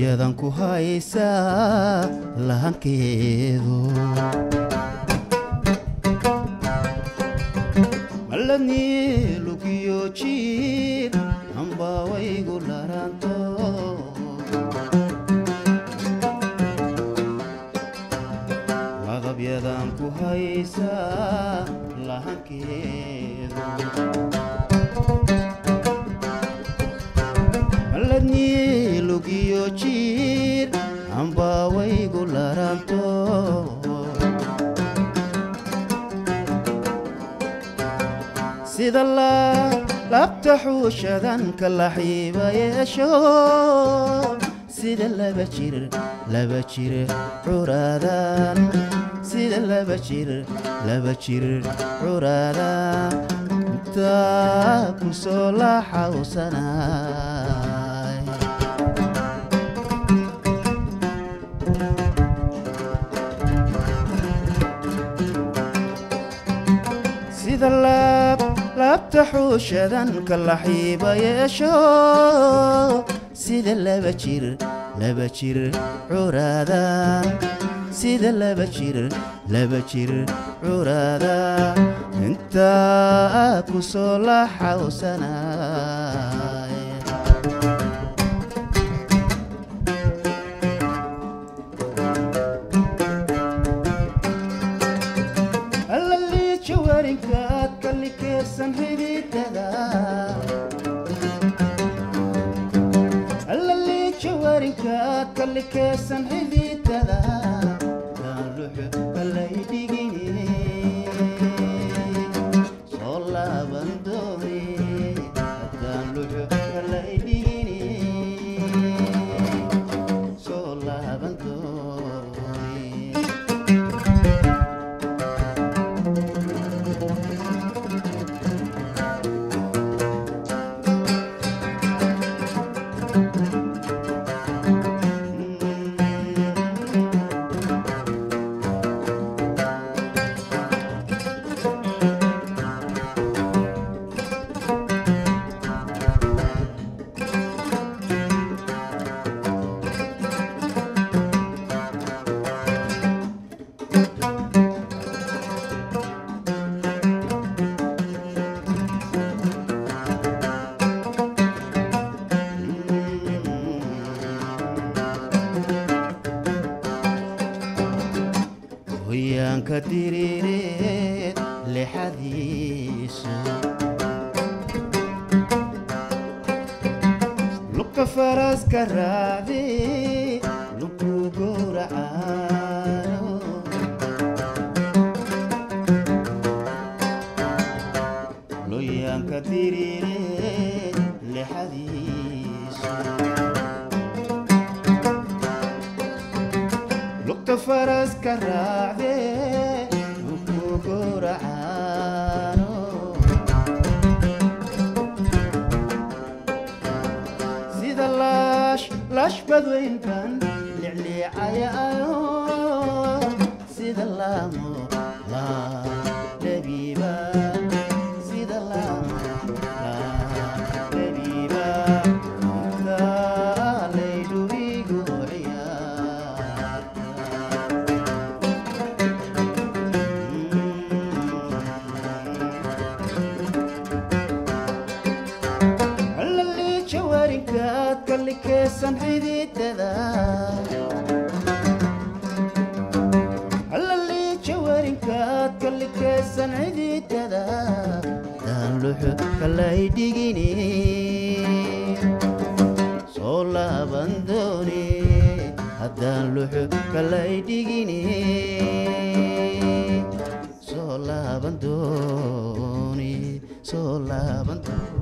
yadan ku haysaa lahankeedu malani lugiyo jiir amba waygu laranto lagab yadan ku haysaa lahankeedu malani lugiyo jiir amba waygu laranto sida labta xuushadan kala xiiba yeesho sida laba jir curaadan sida laba jir curaadan intaa ku soo la xawsanay sida labta xuushadan kala xiiba yeesho sida laba jir curaadan sida laba jir curaadan intaa ku soo la xawsanay alali jawarinkaad kalikeesan xididada alali jawarinkaad kalikeesan xididada luxu kalay dhigini soo laaban dooni haddaan luxu kalay dhigini soo laaban dooni hoyaanka diriireed lixadiisu lugta faraska raacdi lugku gowracaano hoyaanka diriireed lixadiisu lugta faraska raacdi lugku gowracaano sida laash badweynkan licliicayayo sida laamo dhabiiba sida laamo dhabiiba intaa laydhubigu jawarinkaad kalikeesan xididada alali jawarinkaad kalikeesan xididada daan luxu kalay dhigini soo laaban dooni haddaan luxu kalay dhigini soo laaban dooni soo laaban dooni